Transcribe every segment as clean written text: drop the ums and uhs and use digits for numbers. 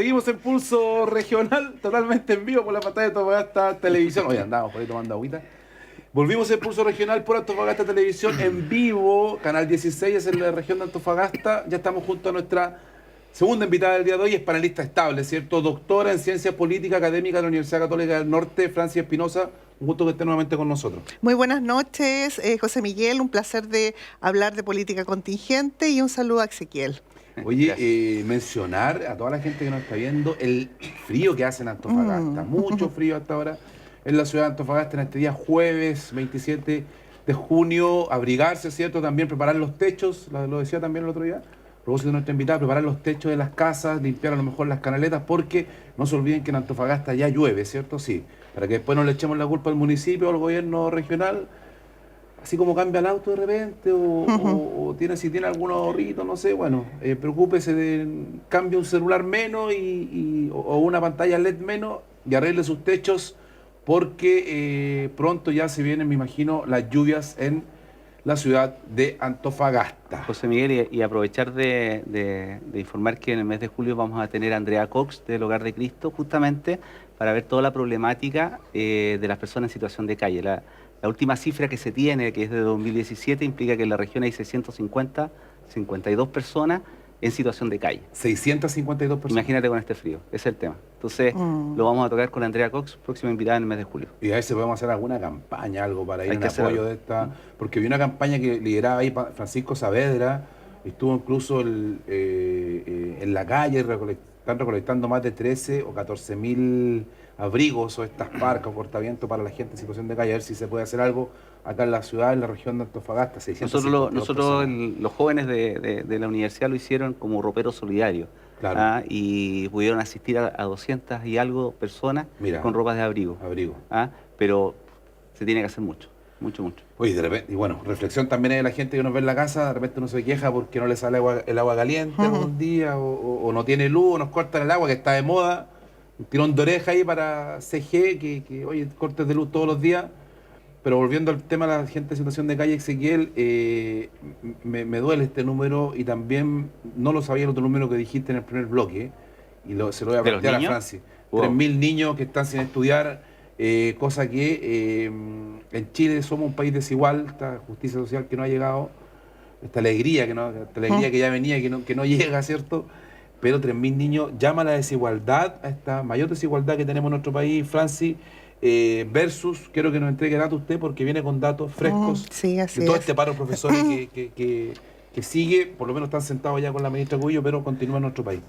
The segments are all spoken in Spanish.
Seguimos en Pulso Regional, totalmente en vivo por la pantalla de Antofagasta Televisión. Oye, andamos por ahí tomando agüita. Volvimos en Pulso Regional por Antofagasta Televisión en vivo, Canal 16, es en la región de Antofagasta. Ya estamos junto a nuestra segunda invitada del día de hoy, es panelista estable, ¿cierto? Doctora en Ciencias Políticas, académica de la Universidad Católica del Norte, Francia Espinosa. Un gusto que esté nuevamente con nosotros. Muy buenas noches, José Miguel, un placer de hablar de política contingente y un saludo a Ezequiel. Oye, mencionar a toda la gente que nos está viendo el frío que hace en Antofagasta, mucho frío hasta ahora en la ciudad de Antofagasta en este día jueves 27 de junio, abrigarse, ¿cierto? También preparar los techos, lo decía también el otro día, a propósito de nuestra invitada, preparar los techos de las casas, limpiar a lo mejor las canaletas, porque no se olviden que en Antofagasta ya llueve, ¿cierto? Sí, para que después no le echemos la culpa al municipio o al gobierno regional. Así como cambia el auto de repente o tiene, si tiene algún ahorrito, no sé, bueno, preocúpese de cambie un celular menos o una pantalla LED menos y arregle sus techos porque pronto ya se vienen, me imagino, las lluvias en la ciudad de Antofagasta. José Miguel, y aprovechar de informar que en el mes de julio vamos a tener a Andrea Cox del Hogar de Cristo, justamente para ver toda la problemática de las personas en situación de calle. La última cifra que se tiene, que es de 2017, implica que en la región hay 652 personas en situación de calle. 652 personas. Imagínate con este frío, ese es el tema. Entonces, lo vamos a tocar con Andrea Cox, próxima invitada en el mes de julio. Y a ver si podemos hacer alguna campaña, algo para ir en apoyo de esta... Porque vi una campaña que lideraba ahí Francisco Saavedra, estuvo incluso en la calle, están recolectando más de 13 o 14 mil abrigos o estas parcas o cortavientos para la gente en situación de calle, a ver si se puede hacer algo acá en la ciudad, en la región de Antofagasta. Nosotros los jóvenes de la universidad lo hicieron como ropero solidario. Claro. Y pudieron asistir a 200 y algo personas con ropas de abrigo. Pero se tiene que hacer mucho. Mucho. Oye, de repente, y bueno, reflexión también hay de la gente que nos ve en la casa, de repente uno se queja porque no le sale el agua caliente un día, o no tiene luz, o nos cortan el agua que está de moda, un tirón de oreja ahí para CG, que oye, cortes de luz todos los días. Pero volviendo al tema de la gente en situación de calle, Ezequiel, me duele este número y también no lo sabía el otro número que dijiste en el primer bloque, y se lo voy a plantear a Francis. Wow. 3.000 niños que están sin estudiar. Cosa que en Chile somos un país desigual, esta justicia social que no ha llegado, esta alegría que ya venía y que no llega, ¿cierto? Pero 3.000 niños llama a la desigualdad, a esta mayor desigualdad que tenemos en nuestro país, Francis, versus, quiero que nos entregue datos usted porque viene con datos frescos de todo este paro de profesores que sigue, por lo menos están sentados ya con la ministra Cubillo, pero continúa en nuestro país.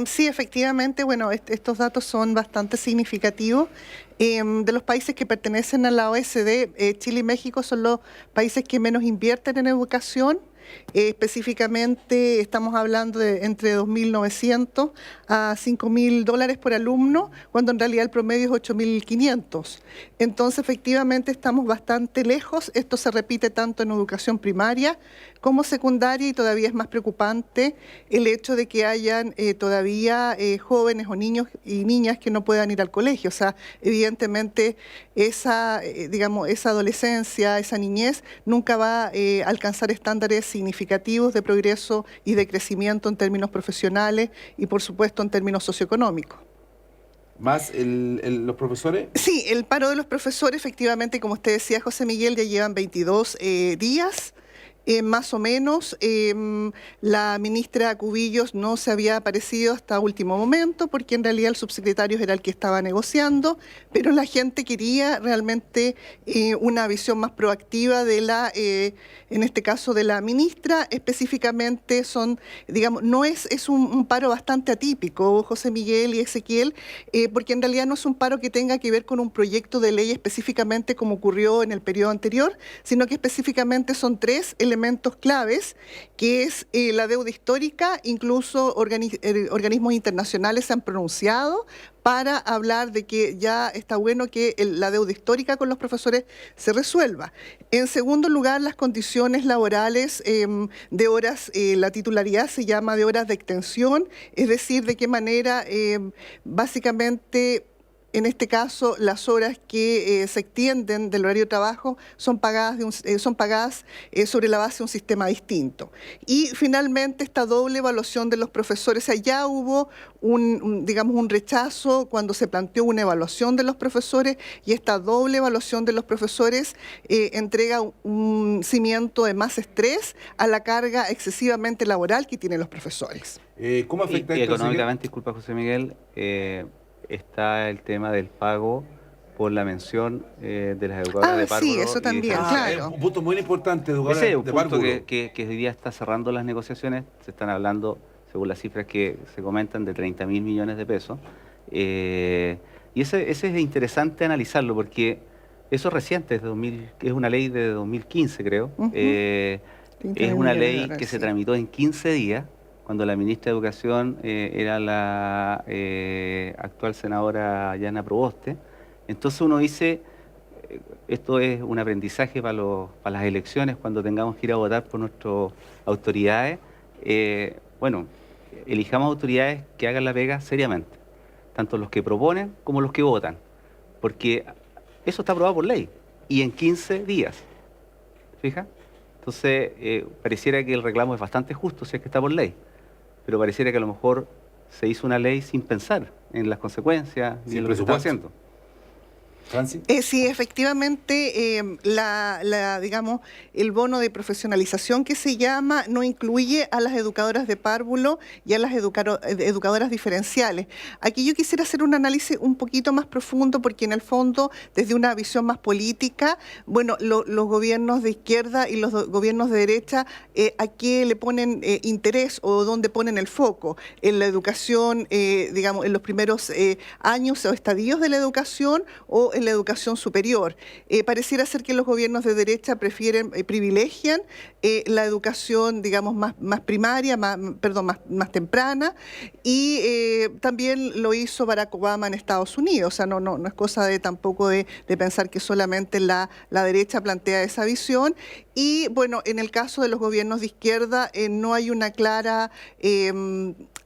Sí, efectivamente, bueno, estos datos son bastante significativos. De los países que pertenecen a la OECD, Chile y México son los países que menos invierten en educación. Específicamente estamos hablando de entre 2.900 a 5.000 dólares por alumno, cuando en realidad el promedio es 8.500. Entonces, efectivamente, estamos bastante lejos. Esto se repite tanto en educación primaria como secundaria y todavía es más preocupante el hecho de que hayan todavía jóvenes o niños y niñas que no puedan ir al colegio. O sea, evidentemente esa adolescencia, esa niñez nunca va a alcanzar estándares significativos de progreso y de crecimiento en términos profesionales y, por supuesto, en términos socioeconómicos. ¿Más los profesores? Sí, el paro de los profesores, efectivamente, como usted decía, José Miguel, ya llevan 22 días. Más o menos, la ministra Cubillos no se había aparecido hasta último momento porque en realidad el subsecretario era el que estaba negociando, pero la gente quería realmente una visión más proactiva de en este caso de la ministra. Específicamente es un paro bastante atípico, José Miguel y Ezequiel, porque en realidad no es un paro que tenga que ver con un proyecto de ley específicamente como ocurrió en el periodo anterior, sino que específicamente son tres elementos claves, que es la deuda histórica. Incluso organismos internacionales se han pronunciado para hablar de que ya está bueno que la deuda histórica con los profesores se resuelva. En segundo lugar, las condiciones laborales de horas, la titularidad se llama de horas de extensión, es decir, de qué manera básicamente en este caso, las horas que se extienden del horario de trabajo son pagadas, sobre la base de un sistema distinto. Y finalmente esta doble evaluación de los profesores, o sea, ya hubo digamos, un rechazo cuando se planteó una evaluación de los profesores, y esta doble evaluación de los profesores entrega un cimiento de más estrés a la carga excesivamente laboral que tienen los profesores. ¿Cómo afecta y esto, económicamente, disculpa José Miguel, está el tema del pago por la mención de las educadoras de párvulo. Sí, eso también, claro. Es un punto muy importante, educadoras Ese es un de punto párvulo. que hoy día está cerrando las negociaciones. Se están hablando, según las cifras que se comentan, de 30.000 millones de pesos. Y ese es interesante analizarlo, porque eso es reciente, es una ley de 2015, creo. Es una ley que se tramitó en 15 días, cuando la ministra de Educación era la actual senadora Yana Proboste. Entonces uno dice, esto es un aprendizaje para las elecciones, cuando tengamos que ir a votar por nuestras autoridades. Bueno, elijamos autoridades que hagan la pega seriamente, tanto los que proponen como los que votan, porque eso está aprobado por ley, y en 15 días, ¿fija? Entonces, pareciera que el reclamo es bastante justo si es que está por ley, pero pareciera que a lo mejor se hizo una ley sin pensar en las consecuencias ni en lo que se está haciendo. Franci. Sí, efectivamente, digamos, el bono de profesionalización que se llama no incluye a las educadoras de párvulo y a las educadoras diferenciales. Aquí yo quisiera hacer un análisis un poquito más profundo, porque en el fondo, desde una visión más política, bueno, los gobiernos de izquierda y los gobiernos de derecha, ¿a qué le ponen interés o dónde ponen el foco? En la educación, digamos, en los primeros años o estadios de la educación, o en la educación superior. Pareciera ser que los gobiernos de derecha privilegian la educación, digamos, más primaria, más temprana, y también lo hizo Barack Obama en Estados Unidos. O sea, no es cosa tampoco de pensar que solamente la derecha plantea esa visión. Y bueno, en el caso de los gobiernos de izquierda no hay una clara,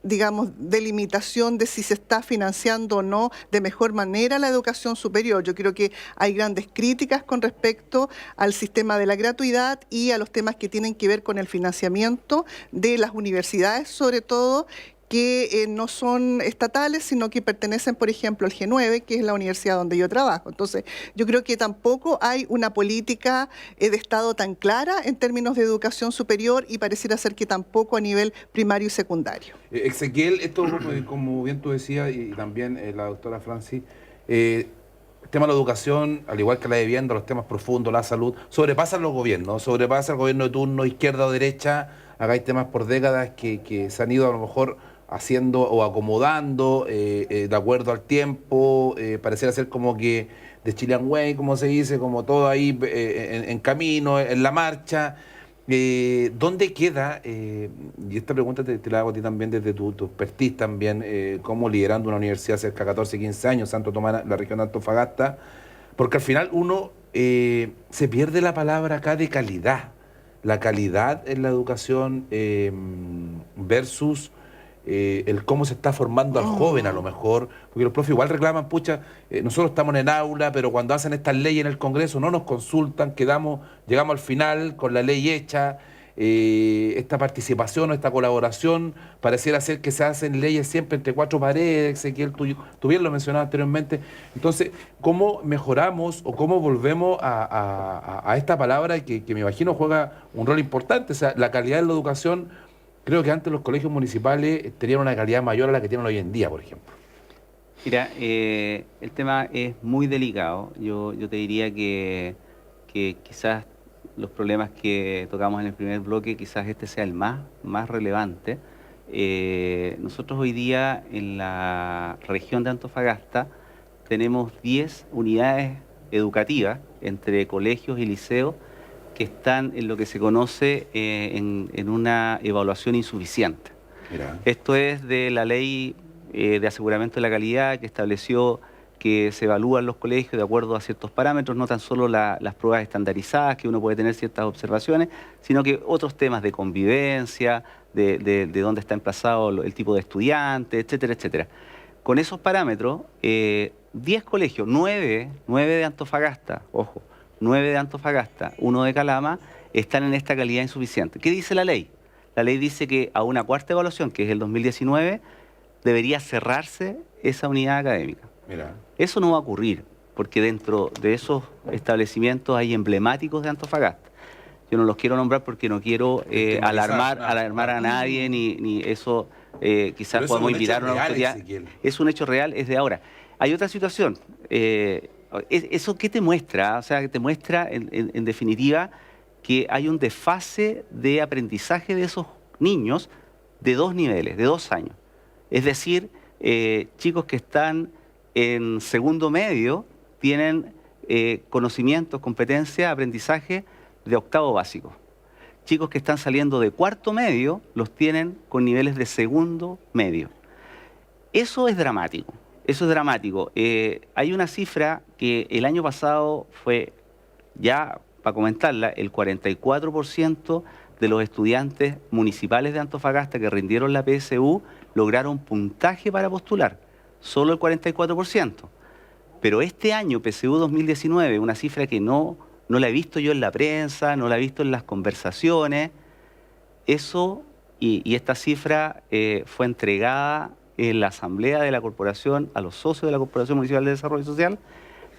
digamos, delimitación de si se está financiando o no de mejor manera la educación superior. Yo creo que hay grandes críticas con respecto al sistema de la gratuidad y a los temas que tienen que ver con el financiamiento de las universidades, sobre todo, que no son estatales, sino que pertenecen, por ejemplo, al G9, que es la universidad donde yo trabajo. Entonces, yo creo que tampoco hay una política de Estado tan clara en términos de educación superior, y pareciera ser que tampoco a nivel primario y secundario. Ezequiel, esto, como bien tú decías, y también la doctora Franci, el tema de la educación, al igual que la de vivienda, los temas profundos, la salud, sobrepasan los gobiernos, sobrepasa el gobierno de turno, izquierda o derecha. Acá hay temas por décadas que se han ido a lo mejor haciendo o acomodando de acuerdo al tiempo. Pareciera ser como que de Chilean Way, como se dice, como todo ahí en camino, en la marcha. ¿Dónde queda, y esta pregunta te la hago a ti también desde tu expertise también, como liderando una universidad cerca de 14, 15 años, Santo Tomás, la región de Antofagasta, porque al final uno se pierde la palabra acá de calidad, la calidad en la educación versus el cómo se está formando al joven a lo mejor, porque los profes igual reclaman, pucha, nosotros estamos en el aula, pero cuando hacen estas leyes en el Congreso no nos consultan, llegamos al final con la ley hecha. Esta participación o esta colaboración pareciera ser que se hacen leyes siempre entre cuatro paredes. Ezequiel, tú bien lo mencionabas anteriormente. Entonces, ¿cómo mejoramos o cómo volvemos a esta palabra que me imagino juega un rol importante? O sea, la calidad de la educación. Creo que antes los colegios municipales tenían una calidad mayor a la que tienen hoy en día, por ejemplo. Mira, el tema es muy delicado. Yo te diría que quizás los problemas que tocamos en el primer bloque, quizás este sea el más relevante. Nosotros hoy día en la región de Antofagasta tenemos 10 unidades educativas entre colegios y liceos que están en lo que se conoce en una evaluación insuficiente. Mira. Esto es de la ley de aseguramiento de la calidad, que estableció que se evalúan los colegios de acuerdo a ciertos parámetros, no tan solo las pruebas estandarizadas, que uno puede tener ciertas observaciones, sino que otros temas de convivencia, de dónde está emplazado el tipo de estudiante, etcétera, etcétera. Con esos parámetros, 10 colegios, 9 de Antofagasta, ojo, 9 de Antofagasta, 1 de Calama, están en esta calidad insuficiente. ¿Qué dice la ley? La ley dice que a una cuarta evaluación, que es el 2019, debería cerrarse esa unidad académica. Mira. Eso no va a ocurrir, porque dentro de esos establecimientos hay emblemáticos de Antofagasta. Yo no los quiero nombrar porque no quiero alarmar a nadie, ni eso quizás podemos invitar a una autoridad. Es un hecho real, es de ahora. Hay otra situación. ¿Eso qué te muestra? O sea, que te muestra, en definitiva, que hay un desfase de aprendizaje de esos niños de 2 niveles, de 2 años. Es decir, chicos que están en segundo medio tienen conocimientos, competencias, aprendizaje de octavo básico. Chicos que están saliendo de cuarto medio los tienen con niveles de segundo medio. Eso es dramático. Eso es dramático. Hay una cifra que el año pasado fue, ya para comentarla, el 44% de los estudiantes municipales de Antofagasta que rindieron la PSU lograron puntaje para postular. Solo el 44%. Pero este año, PSU 2019, una cifra que no la he visto yo en la prensa, no la he visto en las conversaciones. Eso, y esta cifra fue entregada en la asamblea de la corporación a los socios de la Corporación Municipal de Desarrollo Social.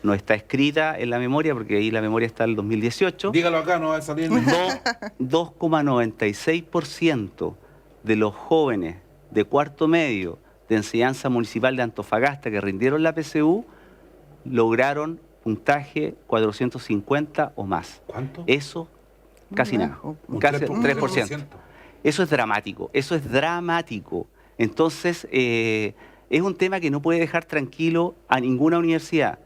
No está escrita en la memoria, porque ahí la memoria está del 2018. Dígalo acá, no va a salir. 2,96% de los jóvenes de cuarto medio de enseñanza municipal de Antofagasta que rindieron la PSU lograron puntaje 450 o más. ¿Cuánto? Eso, casi nada. Casi 3%. Eso es dramático, eso es dramático. Entonces, es un tema que no puede dejar tranquilo a ninguna universidad,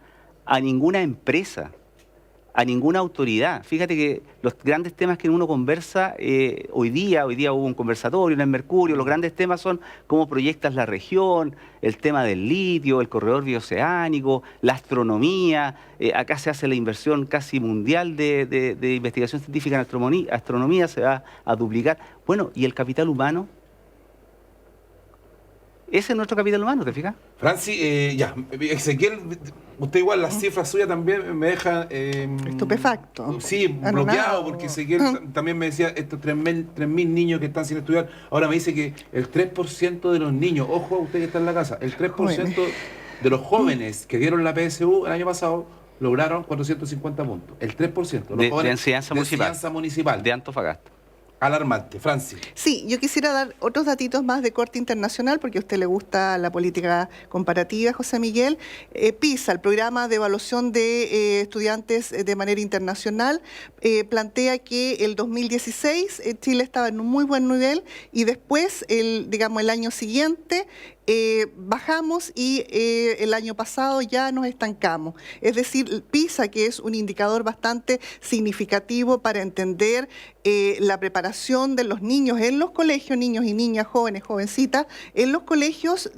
a ninguna empresa, a ninguna autoridad. Fíjate que los grandes temas que uno conversa hoy día hubo un conversatorio en el Mercurio, los grandes temas son cómo proyectas la región, el tema del litio, el corredor bioceánico, la astronomía. Acá se hace la inversión casi mundial de investigación científica en astronomía, se va a duplicar. Bueno, ¿y el capital humano? Ese es nuestro capital humano, ¿te fijas? Francis, ya, Ezequiel, usted igual, las cifras suyas también me dejan... estupefacto. Sí, bloqueado, porque Ezequiel también me decía, estos 3.000 niños que están sin estudiar, ahora me dice que el 3% de los niños, ojo a usted que está en la casa, el 3% de los jóvenes que dieron la PSU el año pasado lograron 450 puntos. El 3%. Los de enseñanza municipal. De Antofagasta. Alarmante. Francis. Sí, yo quisiera dar otros datitos más de corte internacional, porque a usted le gusta la política comparativa, José Miguel. PISA, el programa de evaluación de estudiantes de manera internacional, plantea que el 2016 Chile estaba en un muy buen nivel y después, el año siguiente, bajamos y el año pasado ya nos estancamos. Es decir, PISA, que es un indicador bastante significativo para entender la preparación de los niños en los colegios, niños y niñas, jóvenes, jovencitas, en los colegios,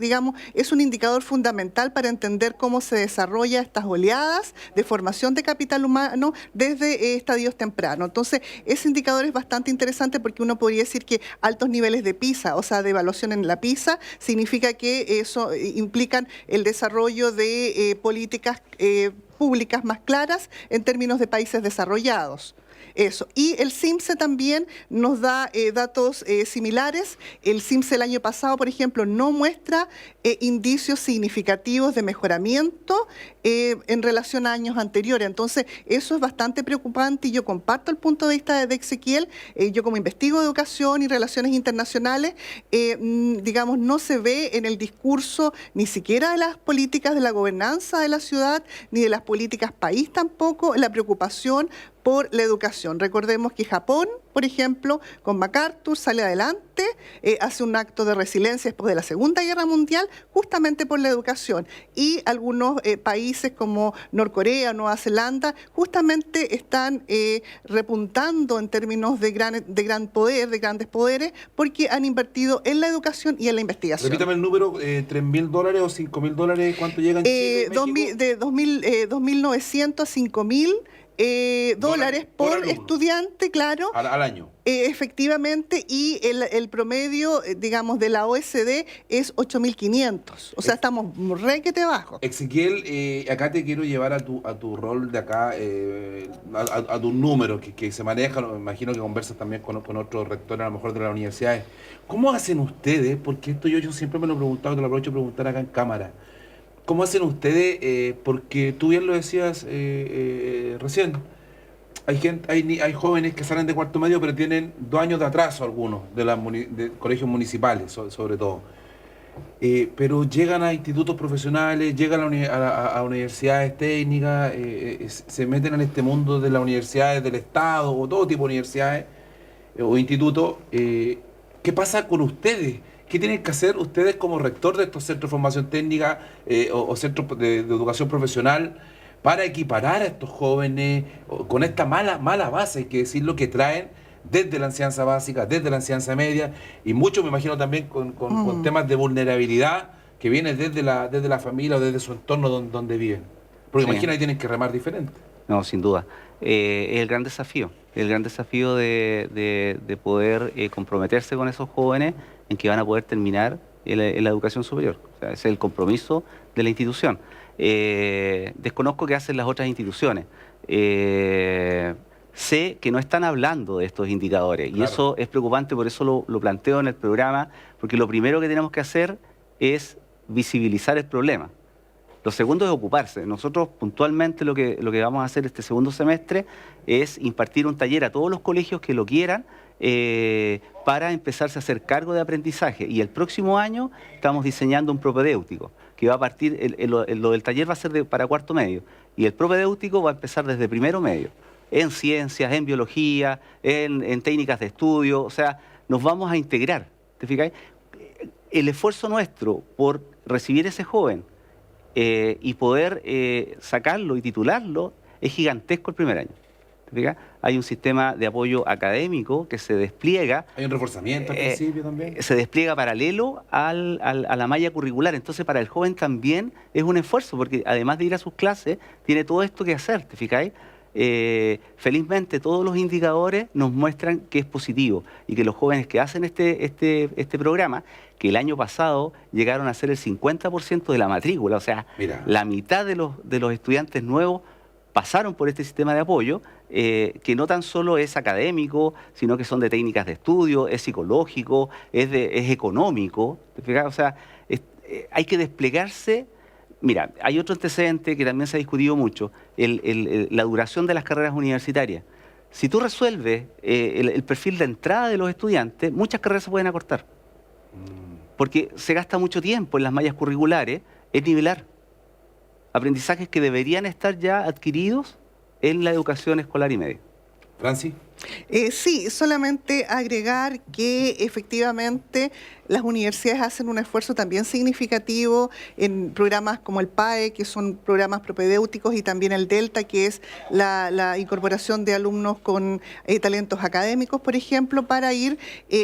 es un indicador fundamental para entender cómo se desarrolla estas oleadas de formación de capital humano desde estadios tempranos. Entonces, ese indicador es bastante interesante porque uno podría decir que altos niveles de PISA, o sea, de evaluación en la PISA, significa que eso implican el desarrollo de políticas públicas más claras en términos de países desarrollados. Eso. Y el CIMSE también nos da datos similares. El CIMSE el año pasado, por ejemplo, no muestra indicios significativos de mejoramiento en relación a años anteriores. Entonces, eso es bastante preocupante y yo comparto el punto de vista de Ezequiel. Yo como investigo educación y relaciones internacionales, no se ve en el discurso ni siquiera de las políticas de la gobernanza de la ciudad, ni de las políticas país tampoco, la preocupación por la educación. Recordemos que Japón, por ejemplo, con MacArthur sale adelante, hace un acto de resiliencia después de la Segunda Guerra Mundial, justamente por la educación. Y algunos países como Norcorea, Nueva Zelanda, justamente están repuntando en términos de gran poder, de grandes poderes, porque han invertido en la educación y en la investigación. Repítame el número, $3.000 o $5.000, ¿cuánto llegan en Chile, de 2.900 a 5.000 dólares por alumno. estudiante, claro. Al año. Efectivamente, y el promedio, digamos, de la OECD es 8.500. O sea, estamos requete bajo. Ezequiel, acá te quiero llevar a tu rol de acá, a tus números que se manejan. Me imagino que conversas también con otros rectores, a lo mejor de las universidades. ¿Cómo hacen ustedes? Porque esto yo siempre me lo he preguntado, te lo aprovecho de preguntar acá en cámara. ¿Cómo hacen ustedes? Porque tú bien lo decías recién. Hay jóvenes que salen de cuarto medio, pero tienen 2 años de atraso algunos, de colegios municipales, sobre todo. Pero llegan a institutos profesionales, llegan a universidades técnicas, se meten en este mundo de las universidades del Estado, o todo tipo de universidades o institutos. ¿Qué pasa con ustedes? ¿Qué tienen que hacer ustedes como rector de estos centros de formación técnica o centros de educación profesional para equiparar a estos jóvenes con esta mala base, hay que decir, lo que traen desde la enseñanza básica, desde la enseñanza media, y mucho me imagino también con temas de vulnerabilidad que vienen desde la familia o desde su entorno donde viven? Porque Sí. imagina que tienen que remar diferente. No, sin duda. Es el gran desafío de poder comprometerse con esos jóvenes en que van a poder terminar en la educación superior. O sea, ese es el compromiso de la institución. Desconozco qué hacen las otras instituciones. Sé que no están hablando de estos indicadores, Claro. y eso es preocupante, por eso lo planteo en el programa, porque lo primero que tenemos que hacer es visibilizar el problema. Lo segundo es ocuparse. Nosotros puntualmente lo que vamos a hacer este segundo semestre es impartir un taller a todos los colegios que lo quieran para empezarse a hacer cargo de aprendizaje. Y el próximo año estamos diseñando un propedéutico que va a partir, lo del taller va a ser para cuarto medio, y el propedéutico va a empezar desde primero medio, en ciencias, en biología, en técnicas de estudio. O sea, nos vamos a integrar. ¿Te fijáis? El esfuerzo nuestro por recibir ese joven y poder sacarlo y titularlo es gigantesco el primer año. ¿Te fijas? Hay un sistema de apoyo académico que se despliega. Hay un reforzamiento al principio también. Se despliega paralelo a la malla curricular. Entonces, para el joven también es un esfuerzo, porque además de ir a sus clases, tiene todo esto que hacer. ¿Te fijáis? Felizmente todos los indicadores nos muestran que es positivo y que los jóvenes que hacen este programa, que el año pasado llegaron a ser el 50% de la matrícula, o sea, Mira. la mitad de los estudiantes nuevos pasaron por este sistema de apoyo, que no tan solo es académico, sino que son de técnicas de estudio, es psicológico, es económico. ¿Te fijas? O sea, hay que desplegarse. Mira, hay otro antecedente que también se ha discutido mucho, la duración de las carreras universitarias. Si tú resuelves el perfil de entrada de los estudiantes, muchas carreras se pueden acortar. Porque se gasta mucho tiempo en las mallas curriculares en nivelar aprendizajes que deberían estar ya adquiridos en la educación escolar y media. Franci. Sí, solamente agregar que efectivamente las universidades hacen un esfuerzo también significativo en programas como el PAE, que son programas propedéuticos, y también el Delta, que es la incorporación de alumnos con talentos académicos, por ejemplo, para ir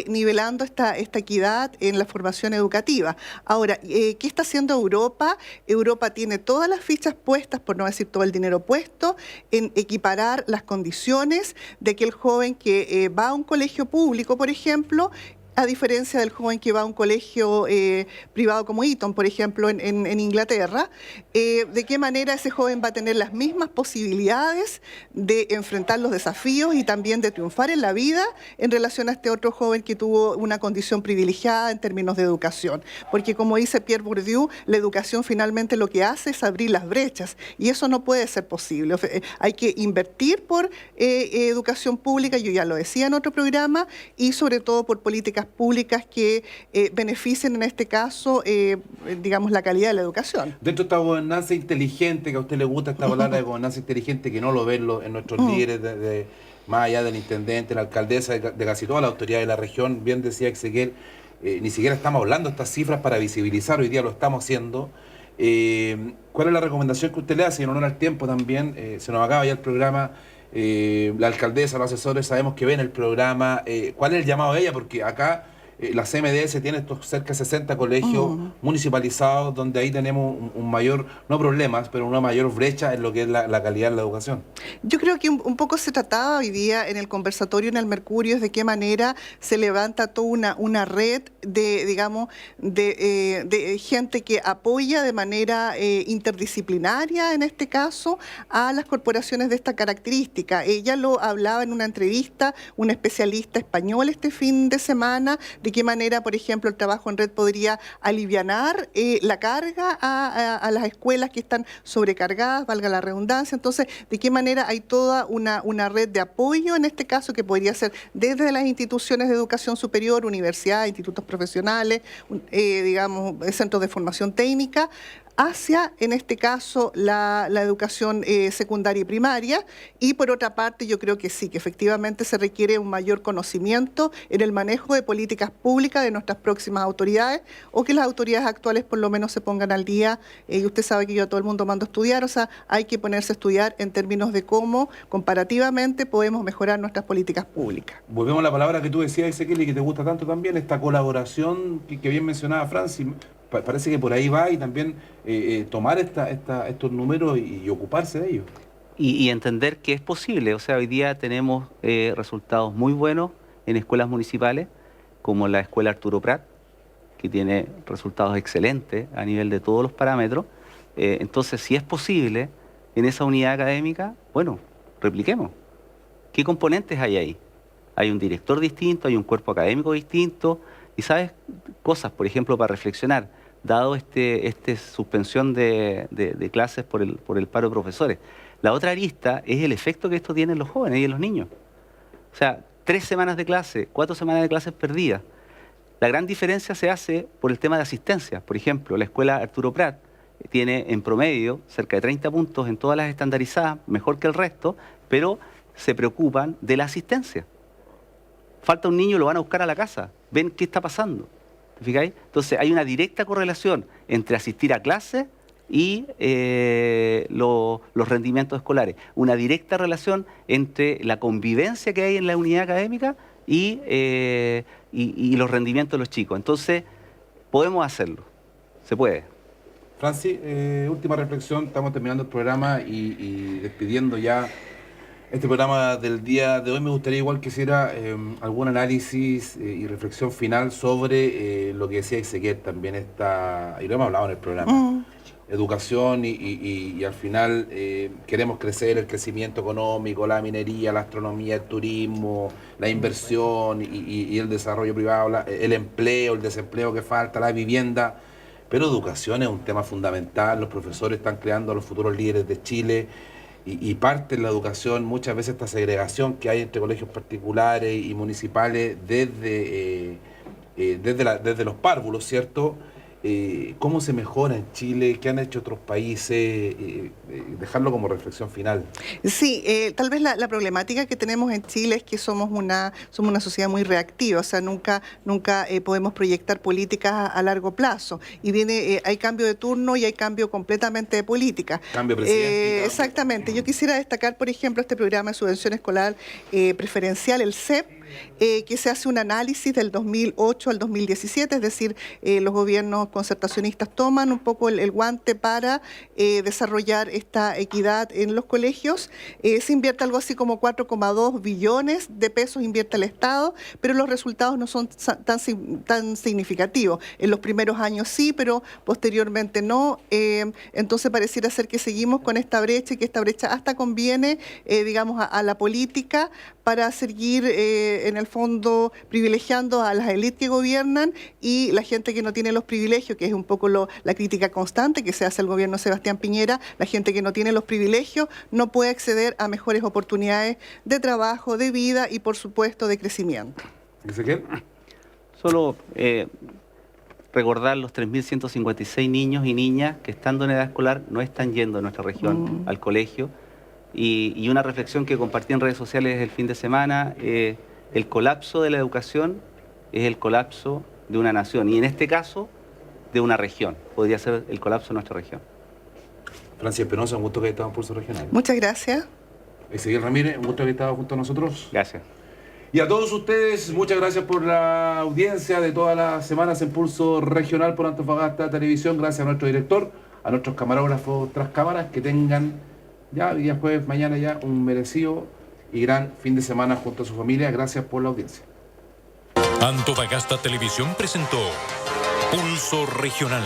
nivelando esta equidad en la formación educativa. Ahora, ¿qué está haciendo Europa? Europa tiene todas las fichas puestas, por no decir todo el dinero puesto, en equiparar las condiciones de que el joven que va a un colegio público, por ejemplo, a diferencia del joven que va a un colegio privado como Eton, por ejemplo, en Inglaterra, de qué manera ese joven va a tener las mismas posibilidades de enfrentar los desafíos y también de triunfar en la vida en relación a este otro joven que tuvo una condición privilegiada en términos de educación. Porque, como dice Pierre Bourdieu, la educación finalmente lo que hace es abrir las brechas, y eso no puede ser posible. Hay que invertir por educación pública, yo ya lo decía en otro programa, y sobre todo por políticas públicas que beneficien en este caso, digamos, la calidad de la educación. Dentro de esta gobernanza inteligente, que a usted le gusta esta palabra de gobernanza inteligente, que no lo ven en nuestros líderes, más allá del intendente, la alcaldesa, de casi toda la autoridad de la región, bien decía Ezequiel, ni siquiera estamos hablando de estas cifras para visibilizar, hoy día lo estamos haciendo. ¿Cuál es la recomendación que usted le hace? En honor al tiempo también, se nos acaba ya el programa. La alcaldesa, los asesores sabemos que ven el programa. ¿Cuál es el llamado de ella? Porque acá la CMDS tiene estos cerca de 60 colegios municipalizados, donde ahí tenemos un mayor, no problemas, pero una mayor brecha en lo que es la calidad de la educación. Yo creo que un poco se trataba hoy día en el conversatorio en el Mercurio, es de qué manera se levanta toda una red de, digamos, de gente que apoya de manera interdisciplinaria, en este caso, a las corporaciones de esta característica. Ella lo hablaba en una entrevista, un especialista español este fin de semana, de qué manera, por ejemplo, el trabajo en red podría alivianar la carga a las escuelas que están sobrecargadas, valga la redundancia. Entonces, de qué manera hay toda una red de apoyo, en este caso, que podría ser desde las instituciones de educación superior, universidades, institutos profesionales, digamos, centros de formación técnica, hacia, en este caso, la educación secundaria y primaria. Y por otra parte, yo creo que sí, que efectivamente se requiere un mayor conocimiento en el manejo de políticas públicas de nuestras próximas autoridades, o que las autoridades actuales por lo menos se pongan al día. Y usted sabe que yo a todo el mundo mando a estudiar, o sea, hay que ponerse a estudiar en términos de cómo comparativamente podemos mejorar nuestras políticas públicas. Volvemos a la palabra que tú decías, Ezequiel, y que te gusta tanto también, esta colaboración que bien mencionaba Francis. Parece que por ahí va, y también tomar estos números y ocuparse de ellos. Y entender que es posible. O sea, hoy día tenemos resultados muy buenos en escuelas municipales, como la escuela Arturo Prat, que tiene resultados excelentes a nivel de todos los parámetros. Entonces, si es posible en esa unidad académica, bueno, repliquemos. ¿Qué componentes hay ahí? Hay un director distinto, hay un cuerpo académico distinto, y sabes, cosas, por ejemplo, para reflexionar, dado esta suspensión de clases por el paro de profesores. La otra arista es el efecto que esto tiene en los jóvenes y en los niños. O sea, 3 semanas de clase, 4 semanas de clases perdidas. La gran diferencia se hace por el tema de asistencia. Por ejemplo, la escuela Arturo Prat tiene en promedio cerca de 30 puntos en todas las estandarizadas, mejor que el resto, pero se preocupan de la asistencia. Falta un niño, lo van a buscar a la casa, ven qué está pasando. ¿Te fijáis? Entonces hay una directa correlación entre asistir a clases y los rendimientos escolares. Una directa relación entre la convivencia que hay en la unidad académica y los rendimientos de los chicos. Entonces, podemos hacerlo. Se puede. Francis, última reflexión. Estamos terminando el programa y despidiendo ya este programa del día de hoy. Me gustaría igual que hiciera algún análisis y reflexión final sobre lo que decía Ezequiel también, y lo hemos hablado en el programa. Educación y al final queremos crecer, el crecimiento económico, la minería, la astronomía, el turismo, la inversión y el desarrollo privado, el empleo, el desempleo que falta, la vivienda. Pero educación es un tema fundamental. Los profesores están creando a los futuros líderes de Chile. Y parte de la educación, muchas veces esta segregación que hay entre colegios particulares y municipales desde los párvulos, ¿cierto? ¿Cómo se mejora en Chile? ¿Qué han hecho otros países? Dejarlo como reflexión final. Sí, tal vez la problemática que tenemos en Chile es que somos una sociedad muy reactiva, o sea, nunca podemos proyectar políticas a largo plazo. Y hay cambio de turno y hay cambio completamente de política. Cambio de presidente. Exactamente. Yo quisiera destacar, por ejemplo, este programa de subvención escolar preferencial, el CEP, que se hace un análisis del 2008 al 2017, es decir, los gobiernos concertacionistas toman un poco el guante para desarrollar esta equidad en los colegios. Se invierte algo así como 4,2 billones de pesos, invierte el Estado, pero los resultados no son tan significativos. En los primeros años sí, pero posteriormente no. Entonces pareciera ser que seguimos con esta brecha, y que esta brecha hasta conviene, digamos, a la política, para seguir en el fondo privilegiando a las élites que gobiernan, y la gente que no tiene los privilegios, que es un poco la crítica constante que se hace al gobierno de Sebastián Piñera. La gente que no tiene los privilegios no puede acceder a mejores oportunidades de trabajo, de vida y, por supuesto, de crecimiento. ¿Ezequiel? Solo recordar los 3.156 niños y niñas que, estando en edad escolar, no están yendo a nuestra región al colegio. Y una reflexión que compartí en redes sociales el fin de semana: el colapso de la educación es el colapso de una nación, y en este caso de una región. Podría ser el colapso de nuestra región. Francis Espinosa, un gusto que hayas estado en Pulso Regional. Muchas gracias. Ezequiel Ramírez, un gusto que hayas estado junto a nosotros. Gracias. Y a todos ustedes, muchas gracias por la audiencia de todas las semanas en Pulso Regional por Antofagasta Televisión. Gracias a nuestro director, a nuestros camarógrafos tras cámaras, que tengan ya, y después mañana ya, un merecido y gran fin de semana junto a su familia. Gracias por la audiencia. Antofagasta Televisión presentó Pulso Regional.